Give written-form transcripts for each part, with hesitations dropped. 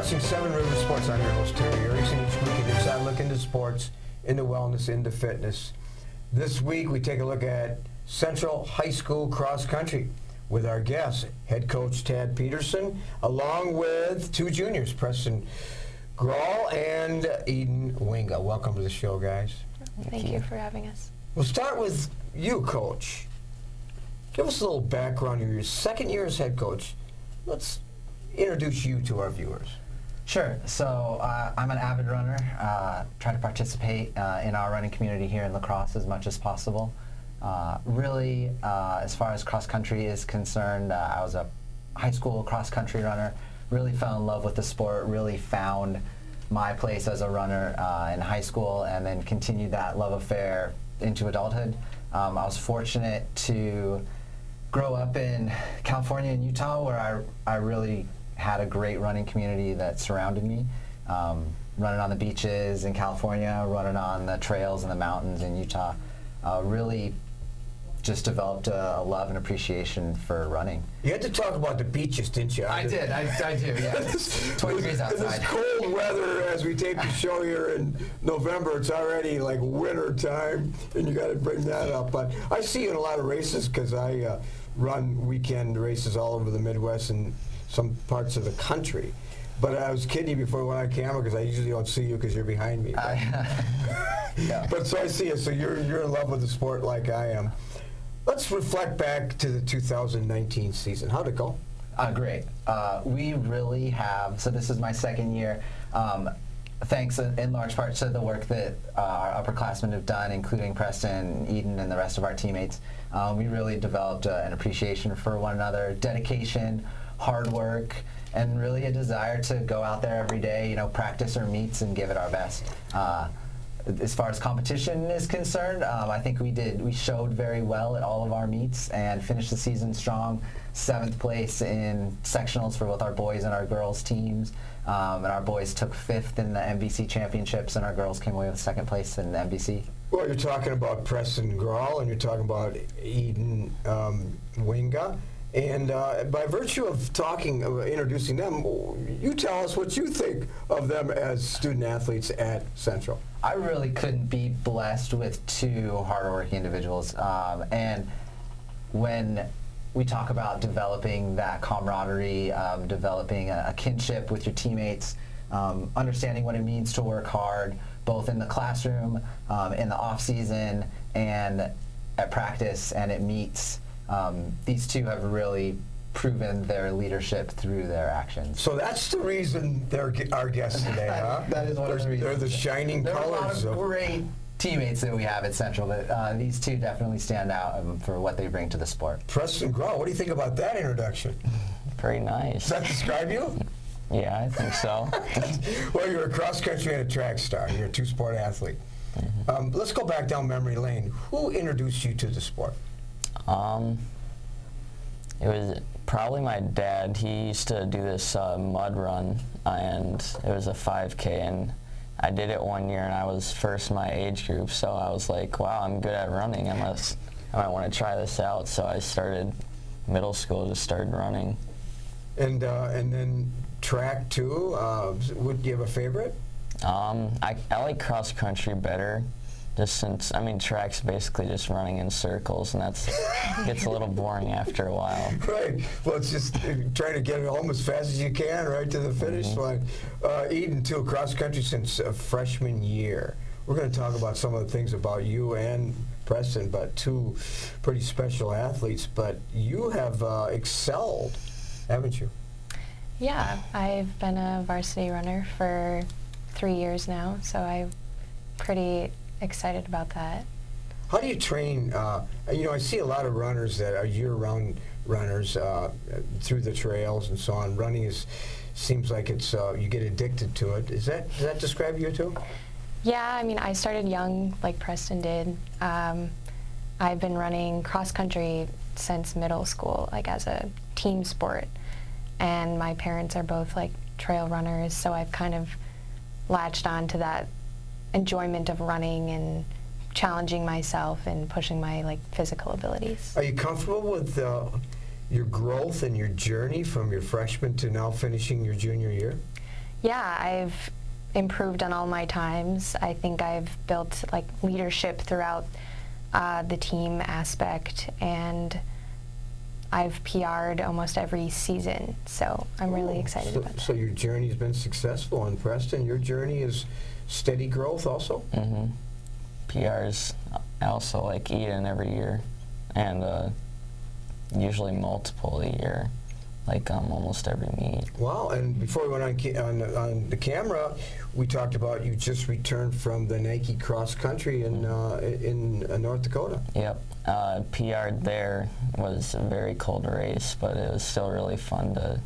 watching Seven Rivers Sports. I'm your host, Terry Erickson. Each week, an inside look into sports, into wellness, into fitness. This week, we take a look at Central High School cross country with our guest, head coach Tad Peterson, along with two juniors, Preston, Gaul, and Eden Winga. Welcome to the show, guys. Thank you for having us. We'll start with you, Coach. Give us a little background of your second year as head coach. Let's introduce you to our viewers. Sure. So I'm an avid runner. Try to participate in our running community here in La Crosse as much as possible. Really, as far as cross country is concerned, I was a high school cross country runner. Really fell in love with the sport. Really found my place as a runner in high school, and then continued that love affair into adulthood. I was fortunate to grow up in California and Utah, where I really had a great running community that surrounded me. Running on the beaches in California, running on the trails and the mountains in Utah. Really just developed a love and appreciation for running. You had to talk about the beaches, didn't you? I did, yeah. It's 20 degrees outside. This cold weather, as we tape the show here in November, it's already like winter time, and you got to bring that up. But I see you in a lot of races because I run weekend races all over the Midwest and some parts of the country. But I was kidding you before we went on camera because I usually don't see you because you're behind me. Yeah. But so I see you, so you're in love with the sport like I am. Let's reflect back to the 2019 season. How'd it go? Great. We really have, so this is my second year, thanks in large part to the work that our upperclassmen have done, including Preston, Eden, and the rest of our teammates. We really developed an appreciation for one another, dedication, hard work, and really a desire to go out there every day, practice our meets and give it our best. As far as competition is concerned, I think we showed very well at all of our meets and finished the season strong. 7th place in sectionals for both our boys and our girls teams. And our boys took 5th in the MVC championships, and our girls came away with 2nd place in the MVC. Well, you're talking about Preston Gaul, and you're talking about Eden Winga. And by virtue of introducing them, you tell us what you think of them as student athletes at Central. I really couldn't be blessed with two hardworking individuals. And when we talk about developing that camaraderie, developing a kinship with your teammates, understanding what it means to work hard, both in the classroom, in the off season, and at practice and at meets. These two have really proven their leadership through their actions. So that's the reason they're our guests today, huh? That is one of the reasons. They're the shining there colors. There are a lot of great teammates that we have at Central, but these two definitely stand out for what they bring to the sport. Preston Gaul, what do you think about that introduction? Very nice. Does that describe you? Yeah, I think so. Well, you're a cross-country and a track star. You're a two-sport athlete. Mm-hmm. Let's go back down memory lane. Who introduced you to the sport? It was probably my dad. He used to do this mud run, and it was a 5K, and I did it one year, and I was first in my age group, so I was like, wow, I'm good at running. I might want to try this out. So I started middle school, just started running. And then track too. Would you have a favorite? I like cross country better. Just since, track's basically just running in circles, and that gets a little boring after a while. Right. Well, it's just trying to get home as fast as you can, right to the finish line. Eden, too, cross country since freshman year. We're going to talk about some of the things about you and Preston, but two pretty special athletes. But you have excelled, haven't you? Yeah, I've been a varsity runner for 3 years now, so I'm pretty excited about that. How do you train? I see a lot of runners that are year-round runners through the trails and so on. Running seems like it's you get addicted to it. Does that describe you too? Yeah, I started young like Preston did. I've been running cross country since middle school, like as a team sport. And my parents are both like trail runners, so I've kind of latched on to that enjoyment of running and challenging myself and pushing my physical abilities. Are you comfortable with your growth and your journey from your freshman to now finishing your junior year? Yeah, I've improved on all my times. I think I've built like leadership throughout the team aspect, and I've PR'd almost every season, so I'm really excited about that. So your journey's been successful, and Preston, your journey is steady growth also? Mm-hmm. PRs, I also like Eden every year, and usually multiple a year, like almost every meet. Wow, and before we went on the camera, we talked about you just returned from the Nike cross country in North Dakota. Yep. PR'd there. Was a very cold race, but it was still really fun to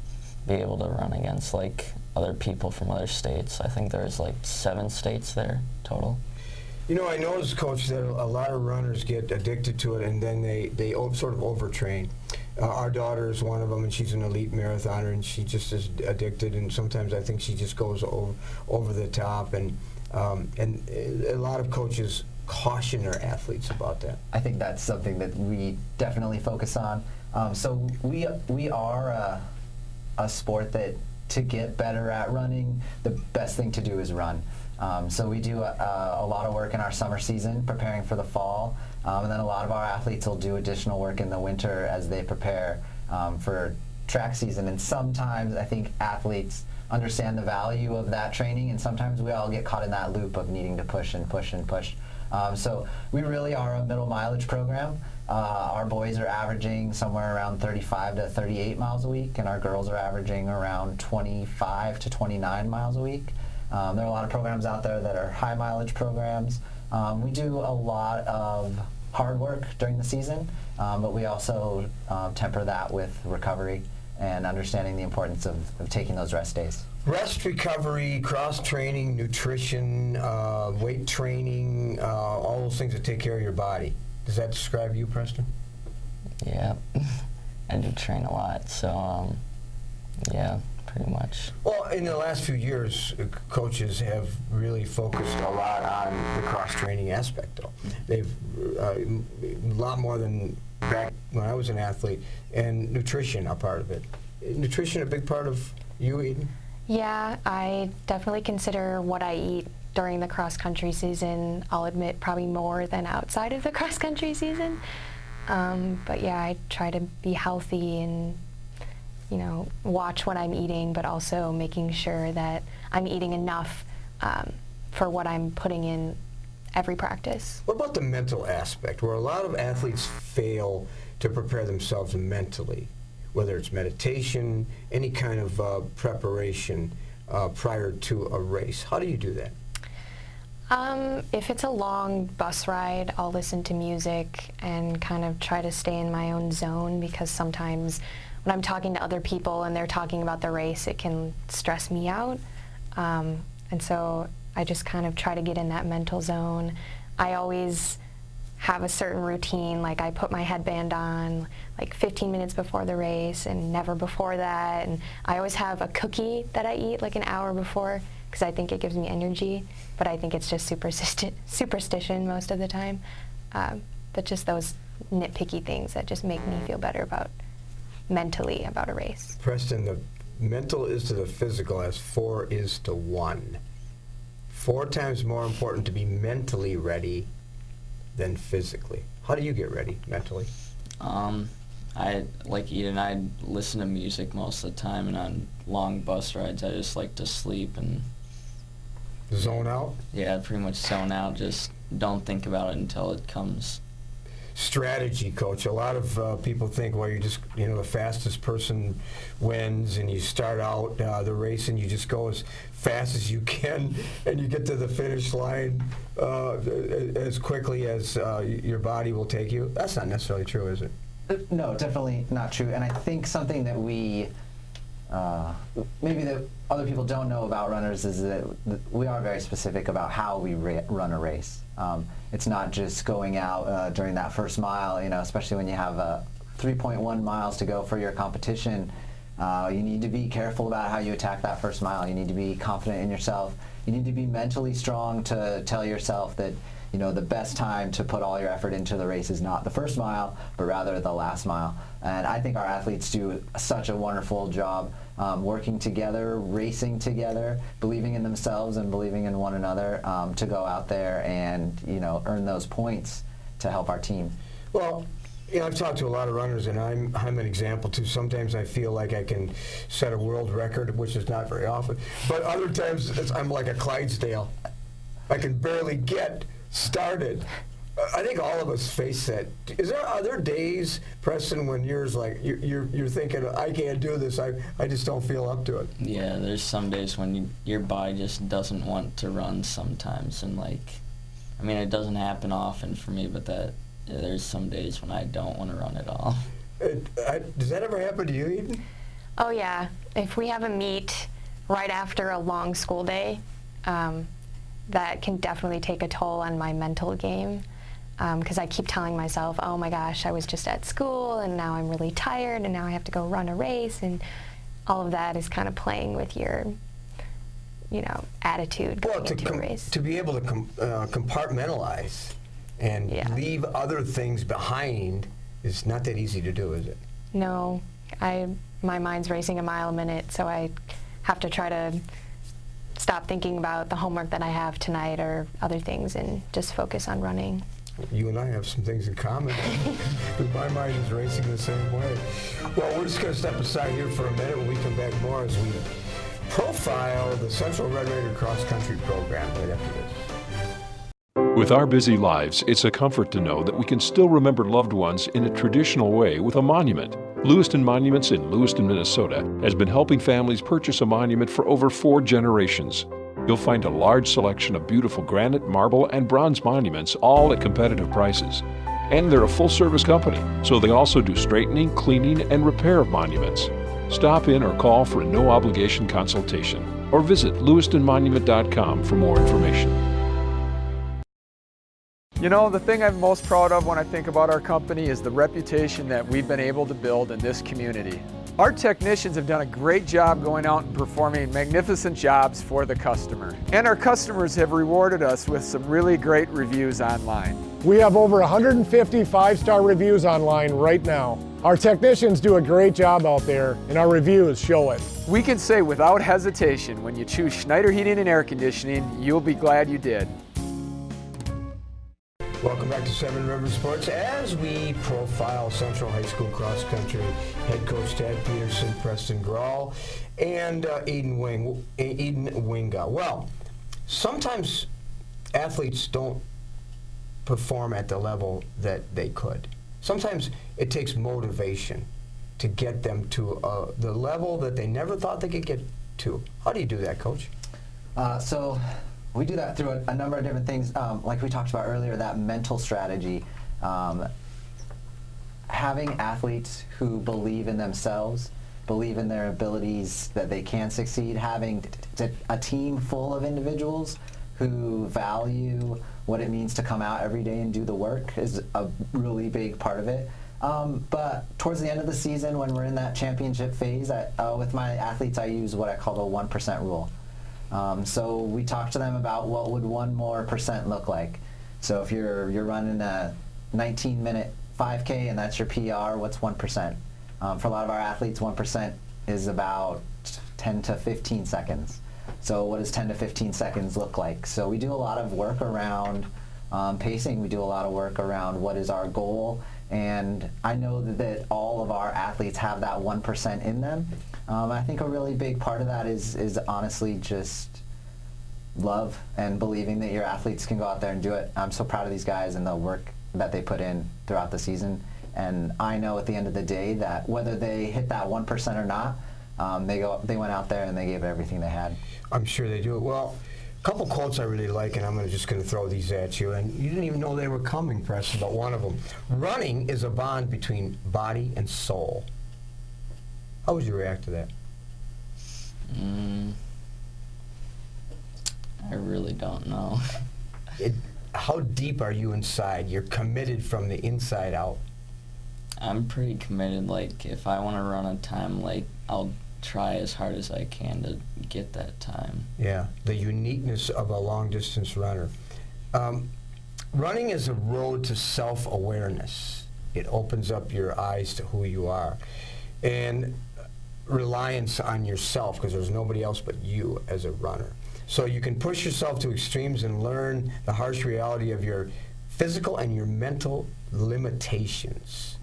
be able to run against like other people from other states. I think there's like 7 states there total. You know, I noticed, Coach, that a lot of runners get addicted to it, and then they sort of overtrain. Our daughter is one of them, and she's an elite marathoner, and she just is addicted, and sometimes I think she just goes over the top, and a lot of coaches caution their athletes about that. I think that's something that we definitely focus on. So we are a sport that, to get better at running, the best thing to do is run. So we do a lot of work in our summer season preparing for the fall, and then a lot of our athletes will do additional work in the winter as they prepare for track season. And sometimes I think athletes understand the value of that training, and sometimes we all get caught in that loop of needing to push and push and push. So we really are a middle mileage program. Our boys are averaging somewhere around 35 to 38 miles a week, and our girls are averaging around 25 to 29 miles a week. There are a lot of programs out there that are high mileage programs. We do a lot of hard work during the season, but we also temper that with recovery and understanding the importance of taking those rest days. Rest, recovery, cross-training, nutrition, weight training, all those things that take care of your body. Does that describe you, Preston? Yeah, I do train a lot, so yeah, pretty much. Well, in the last few years, coaches have really focused a lot on the cross-training aspect, though. They've a lot more than back when I was an athlete, and nutrition a part of it. Nutrition a big part of you, Eden? Yeah, I definitely consider what I eat during the cross-country season, I'll admit, probably more than outside of the cross-country season. But yeah, I try to be healthy and, you know, watch what I'm eating, but also making sure that I'm eating enough for what I'm putting in every practice. What about the mental aspect, where a lot of athletes fail to prepare themselves mentally, whether it's meditation, any kind of preparation prior to a race? How do you do that? If it's a long bus ride, I'll listen to music and kind of try to stay in my own zone, because sometimes when I'm talking to other people and they're talking about the race, it can stress me out. And so I just kind of try to get in that mental zone. I always have a certain routine, like I put my headband on like 15 minutes before the race and never before that. And I always have a cookie that I eat like an hour before, because I think it gives me energy, but I think it's just superstition most of the time. But just those nitpicky things that just make me feel better mentally about a race. Preston, the mental is to the physical as 4 is to 1. 4 times more important to be mentally ready than physically. How do you get ready mentally? I like Eden. I listen to music most of the time, and on long bus rides, I just like to sleep and zone out. Yeah, pretty much zone out. Just don't think about it until it comes. Strategy, Coach. A lot of people think, well, you just, you know, the fastest person wins, and you start out the race and you just go as fast as you can, and you get to the finish line as quickly as your body will take you. That's not necessarily true, is it? No, definitely not true. And I think something that we maybe that other people don't know about runners is that we are very specific about how we run a race. It's not just going out during that first mile, you know, especially when you have 3.1 miles to go for your competition. You need to be careful about how you attack that first mile. You need to be confident in yourself. You need to be mentally strong to tell yourself that you know, the best time to put all your effort into the race is not the first mile, but rather the last mile. And I think our athletes do such a wonderful job working together, racing together, believing in themselves and believing in one another to go out there and, you know, earn those points to help our team. Well, you know, I've talked to a lot of runners, and I'm an example too. Sometimes I feel like I can set a world record, which is not very often. But other times I'm like a Clydesdale. I can barely get started. I think all of us face that. Are there days, Preston, when you're thinking, I can't do this. I just don't feel up to it. Yeah, there's some days when your body just doesn't want to run sometimes, and I mean, it doesn't happen often for me, but there's some days when I don't want to run at all. Does that ever happen to you, Eden? Oh yeah, if we have a meet right after a long school day, that can definitely take a toll on my mental game. Because I keep telling myself, oh my gosh, I was just at school and now I'm really tired and now I have to go run a race, and all of that is kind of playing with your, you know, attitude going into a race. To be able to compartmentalize and leave other things behind is not that easy to do, is it? No, my mind's racing a mile a minute, so I have to try to stop thinking about the homework that I have tonight or other things and just focus on running. You and I have some things in common. My mind is racing the same way. Well, we're just going to step aside here for a minute. When we come back more as we profile the Central Red Raider Cross Country program right after this. With our busy lives, it's a comfort to know that we can still remember loved ones in a traditional way with a monument. Lewiston Monuments in Lewiston, Minnesota has been helping families purchase a monument for over 4 generations. You'll find a large selection of beautiful granite, marble, and bronze monuments, all at competitive prices. And they're a full-service company, so they also do straightening, cleaning, and repair of monuments. Stop in or call for a no-obligation consultation, or visit lewistonmonument.com for more information. You know, the thing I'm most proud of when I think about our company is the reputation that we've been able to build in this community. Our technicians have done a great job going out and performing magnificent jobs for the customer. And our customers have rewarded us with some really great reviews online. We have over 150 5-star reviews online right now. Our technicians do a great job out there, and our reviews show it. We can say without hesitation, when you choose Schneider Heating and Air Conditioning, you'll be glad you did. Welcome back to Seven Rivers Sports as we profile Central High School Cross Country head coach Tad Peterson, Preston Gaul, and Eden Winga. Well, sometimes athletes don't perform at the level that they could. Sometimes it takes motivation to get them to the level that they never thought they could get to. How do you do that, Coach? So we do that through a number of different things. Like we talked about earlier, that mental strategy. Having athletes who believe in themselves, believe in their abilities, that they can succeed, having a team full of individuals who value what it means to come out every day and do the work is a really big part of it. But towards the end of the season, when we're in that championship phase, with my athletes, I use what I call the 1% rule. So we talk to them about what would 1% more look like. So if you're running a 19-minute 5K and that's your PR, what's 1%? For a lot of our athletes, 1% is about 10 to 15 seconds. So what does 10 to 15 seconds look like? So we do a lot of work around pacing. We do a lot of work around what is our goal. And I know that all of our athletes have that 1% in them. I think a really big part of that is honestly just love and believing that your athletes can go out there and do it. I'm so proud of these guys and the work that they put in throughout the season. And I know at the end of the day that whether they hit that 1% or not, they went out there and they gave everything they had. I'm sure they do. Well, a couple quotes I really like, and I'm just going to throw these at you. And you didn't even know they were coming, Preston, but one of them. Running is a bond between body and soul. How would you react to that? I really don't know. How deep are you inside? You're committed from the inside out. I'm pretty committed. Like, if I want to run a time, like, I'll try as hard as I can to get that time. Yeah, the uniqueness of a long-distance runner. running is a road to self-awareness. It opens up your eyes to who you are. And reliance on yourself, because there's nobody else but you as a runner. So you can push yourself to extremes and learn the harsh reality of your physical and your mental limitations.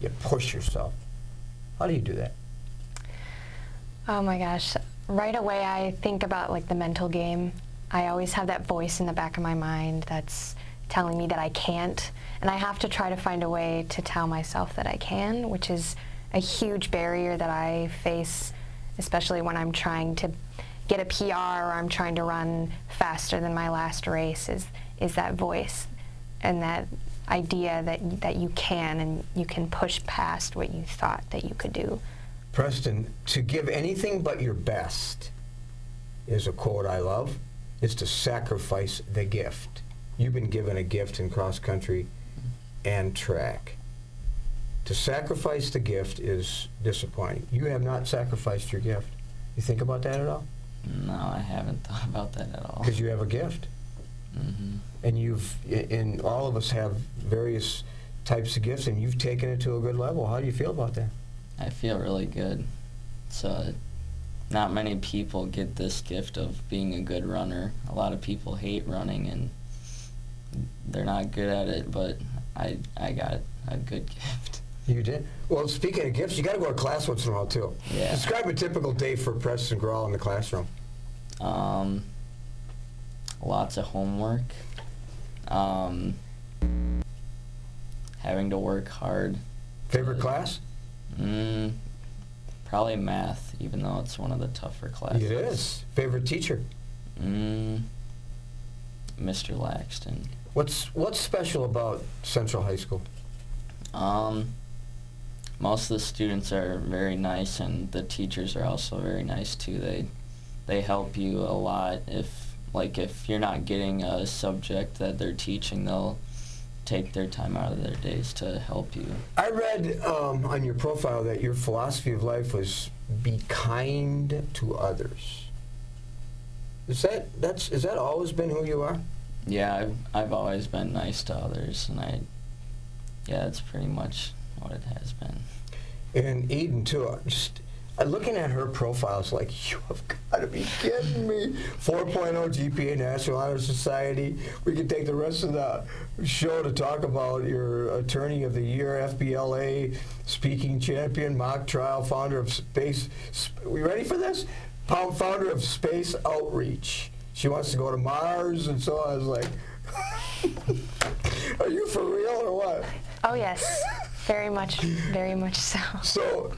You push yourself. How do you do that? Oh my gosh. Right away I think about like the mental game. I always have that voice in the back of my mind that's telling me that I can't, and I have to try to find a way to tell myself that I can, which is a huge barrier that I face, especially when I'm trying to get a PR or I'm trying to run faster than my last race, is that voice and that idea that you can, and you can push past what you thought that you could do. Preston, to give anything but your best is a quote I love. It's to sacrifice the gift. You've been given a gift in cross country and track. To sacrifice the gift is disappointing. You have not sacrificed your gift. You think about that at all? No, I haven't thought about that at all. Because you have a gift. Mm-hmm. And all of us have various types of gifts, and you've taken it to a good level. How do you feel about that? I feel really good. So, not many people get this gift of being a good runner. A lot of people hate running and they're not good at it, but I got a good gift. You did? Well, speaking of gifts, you got to go to class once in a while, too. Yeah. Describe a typical day for Preston Gaul in the classroom. Lots of homework. Having to work hard. Favorite class? Probably math, even though it's one of the tougher classes. It is. Favorite teacher? Mr. Laxton. What's special about Central High School? Most of the students are very nice, and the teachers are also very nice too. They help you a lot. If you're not getting a subject that they're teaching, they'll take their time out of their days to help you. I read on your profile that your philosophy of life was be kind to others. Is that always been who you are? Yeah, I've always been nice to others, and that's pretty much what it has been. And Eden too. Looking at her profile, it's like, you have got to be kidding me. 4.0 GPA, National Honor Society. We could take the rest of the show to talk about your Attorney of the Year, FBLA, speaking champion, mock trial, founder of Space. We ready for this? Founder of Space Outreach. She wants to go to Mars, and so I was like, are you for real or what? Oh yes, very much so. So,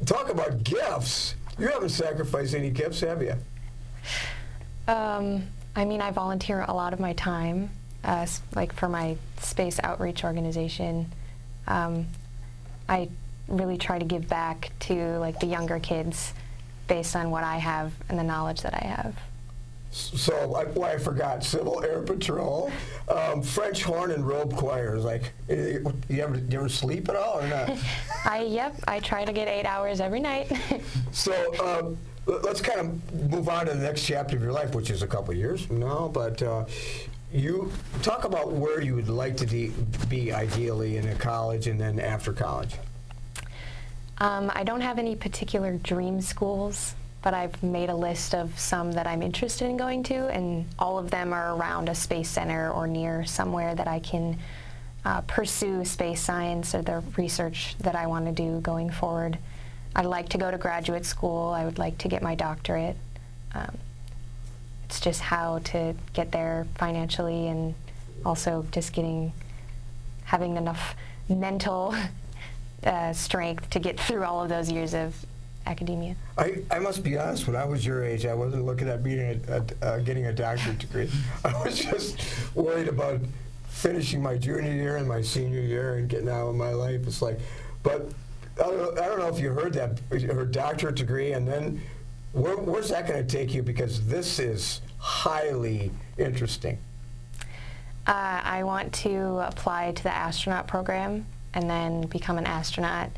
talk about gifts. You haven't sacrificed any gifts, have you? I mean, I volunteer a lot of my time, like for my space outreach organization. I really try to give back to like the younger kids based on what I have and the knowledge that I have. So, I forgot, Civil Air Patrol, French horn and robe choirs. Like, you ever sleep at all or not? I try to get 8 hours every night. So, let's kind of move on to the next chapter of your life, which is a couple years from now. But you talk about where you would like to be ideally in a college and then after college. I don't have any particular dream schools, but I've made a list of some that I'm interested in going to, and all of them are around a space center or near somewhere that I can pursue space science or the research that I want to do going forward. I'd like to go to graduate school. I would like to get my doctorate. It's just how to get there financially, and also just having enough mental strength to get through all of those years of academia. I must be honest, when I was your age, I wasn't looking at getting a doctorate degree. I was just worried about finishing my junior year and my senior year and getting out of my life. It's like, but I don't know if you heard that, her doctorate degree, and then where's that going to take you? Because this is highly interesting. I want to apply to the astronaut program and then become an astronaut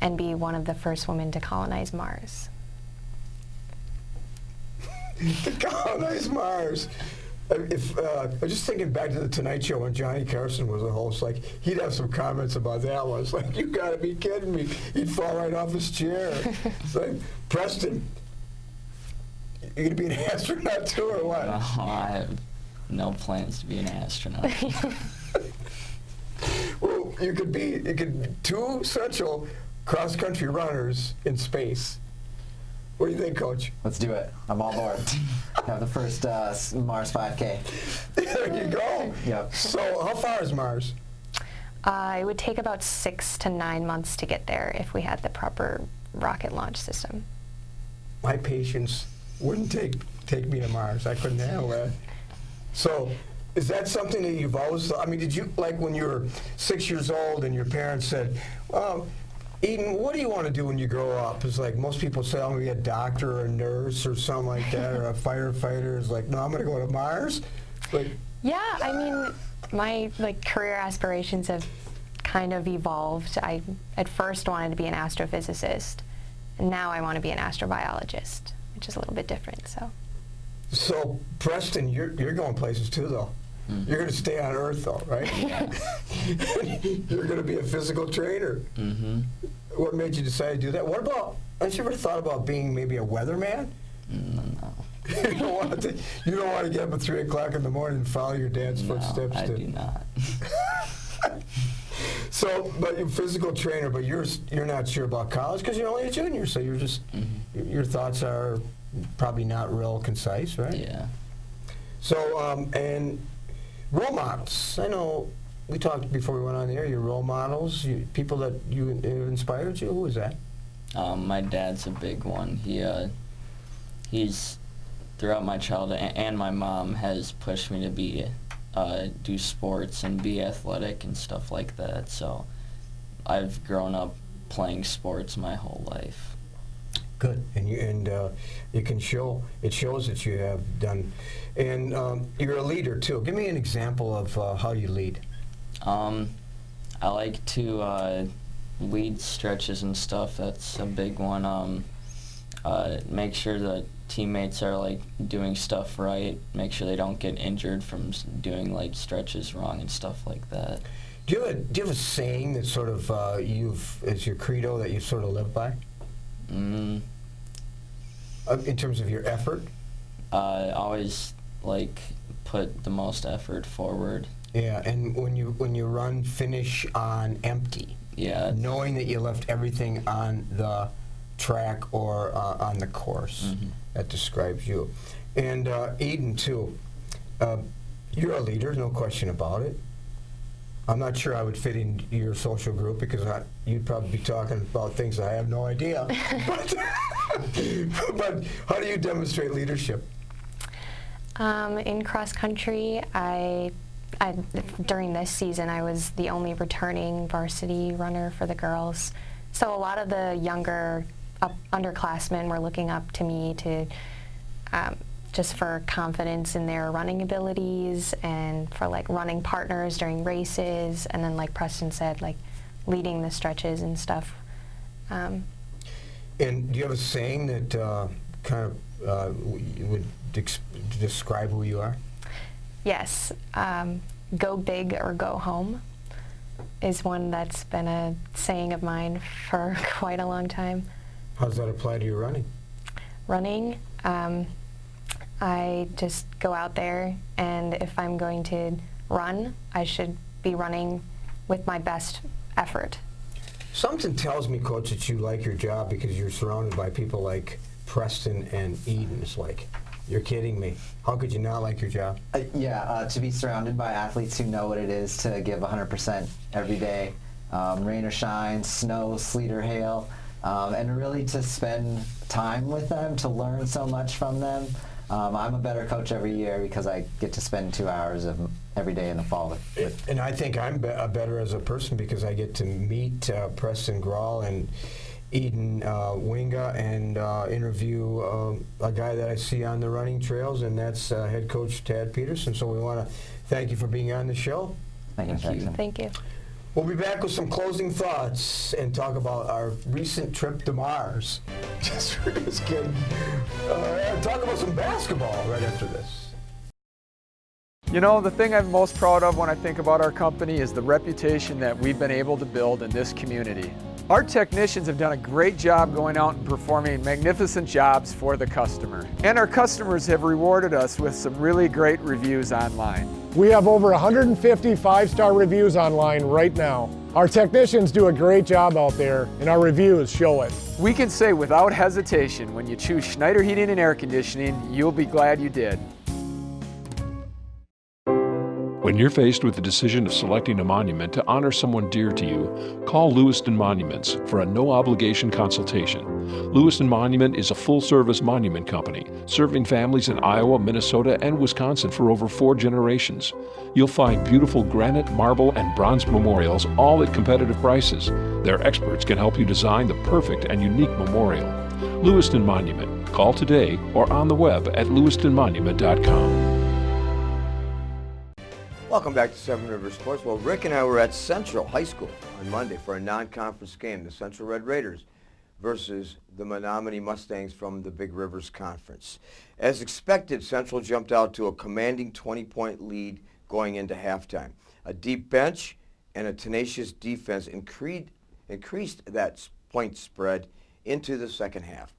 and be one of the first women to colonize Mars. To colonize Mars. I'm just thinking back to the Tonight Show when Johnny Carson was a host. Like, he'd have some comments about that one. It's like, you got to be kidding me. He'd fall right off his chair. It's like, Preston, you going to be an astronaut too, or what? No, I have no plans to be an astronaut. Well, you could be two Central cross-country runners in space. What do you think, Coach? Let's do it. I'm all aboard. Have the first Mars 5K. There you go. Yep. So how far is Mars? It would take about 6 to 9 months to get there if we had the proper rocket launch system. My patience wouldn't take me to Mars. I couldn't handle that. So is that something that you've always thought? I mean, did you, like when you were 6 years old and your parents said, Eden, what do you want to do when you grow up? It's like most people say, I'm going to be a doctor or a nurse or something like that, or a firefighter. It's like, no, I'm going to go to Mars. Like, Yeah, I mean, my career aspirations have kind of evolved. I at first wanted to be an astrophysicist, and now I want to be an astrobiologist, which is a little bit different. So Preston, you're going places too, though. Mm-hmm. You're going to stay on Earth, though, right? Yeah. You're going to be a physical trainer. Mm-hmm. What made you decide to do that? What about, have you ever thought about being maybe a weatherman? No. You don't want to get up at 3 o'clock in the morning and follow your dad's footsteps. I do not. So, but you're a physical trainer, but you're not sure about college because you're only a junior, so you're just, your thoughts are probably not real concise, right? Yeah. So, and role models. I know we talked before we went on the air, your role models, people that you inspired you. Who was that? My dad's a big one. He's throughout my childhood, and my mom has pushed me to do sports and be athletic and stuff like that. So I've grown up playing sports my whole life. Good, and you can show, it shows that you have done, and you're a leader too. Give me an example of how you lead. I like to lead stretches and stuff. That's a big one. Make sure that teammates are doing stuff right. Make sure they don't get injured from doing stretches wrong and stuff like that. Do you have a saying that sort of as your credo that you sort of live by? In terms of your effort? Always put the most effort forward. Yeah, and when you run, finish on empty. Yeah. Knowing that you left everything on the track or on the course. Mm-hmm. That describes you. And Eden, too. You're a leader, no question about it. I'm not sure I would fit in your social group because you'd probably be talking about things I have no idea. But how do you demonstrate leadership? In cross country, during this season, I was the only returning varsity runner for the girls. So a lot of the younger underclassmen were looking up to me to just for confidence in their running abilities and for running partners during races, and then like Preston said, leading the stretches and stuff. And do you have a saying that kind of would describe who you are? Yes. Go big or go home is one that's been a saying of mine for quite a long time. How does that apply to your running? Running, I just go out there, and if I'm going to run, I should be running with my best effort. Something tells me, Coach, that you like your job because you're surrounded by people like Preston and Eden. It's like, you're kidding me. How could you not like your job? To be surrounded by athletes who know what it is to give 100% every day, rain or shine, snow, sleet or hail, and really to spend time with them, to learn so much from them. I'm a better coach every year because I get to spend 2 hours of every day in the fall with And I think I'm better as a person because I get to meet Preston, Gaul, and Eden, Winga, and interview a guy that I see on the running trails, and that's head coach Tad Peterson. So we want to thank you for being on the show. Thank you. Thank you. We'll be back with some closing thoughts and talk about our recent trip to Mars. Just kidding. Talk about some basketball right after this. You know, the thing I'm most proud of when I think about our company is the reputation that we've been able to build in this community. Our technicians have done a great job going out and performing magnificent jobs for the customer. And our customers have rewarded us with some really great reviews online. We have over 150 5-star reviews online right now. Our technicians do a great job out there, and our reviews show it. We can say without hesitation, when you choose Schneider Heating and Air Conditioning, you'll be glad you did. When you're faced with the decision of selecting a monument to honor someone dear to you, call Lewiston Monuments for a no-obligation consultation. Lewiston Monument is a full-service monument company, serving families in Iowa, Minnesota, and Wisconsin for over 4 generations. You'll find beautiful granite, marble, and bronze memorials, all at competitive prices. Their experts can help you design the perfect and unique memorial. Lewiston Monument. Call today or on the web at lewistonmonument.com. Welcome back to Seven Rivers Sports. Well, Rick and I were at Central High School on Monday for a non-conference game, the Central Red Raiders versus the Menominee Mustangs from the Big Rivers Conference. As expected, Central jumped out to a commanding 20-point lead going into halftime. A deep bench and a tenacious defense increased that point spread into the second half.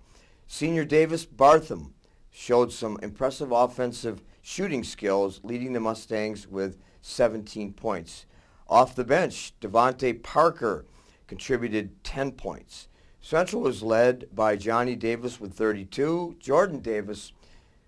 Senior Davis Bartham showed some impressive offensive shooting skills, leading the Mustangs with 17 points. Off the bench, Devontae Parker contributed 10 points. Central was led by Johnny Davis with 32. Jordan Davis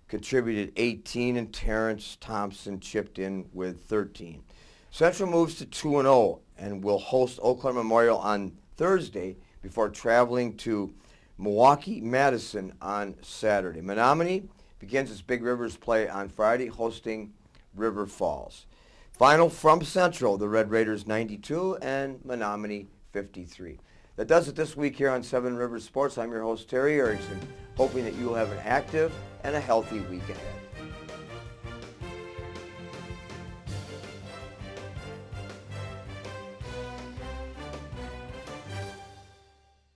contributed 18, and Terrence Thompson chipped in with 13. Central moves to 2-0 and will host Eau Claire Memorial on Thursday before traveling to Milwaukee Madison on Saturday. Menominee begins its Big Rivers play on Friday, hosting River Falls. Final from Central, the Red Raiders 92 and Menominee 53. That does it this week here on Seven Rivers Sports. I'm your host, Terry Erickson, hoping that you will have an active and a healthy week ahead.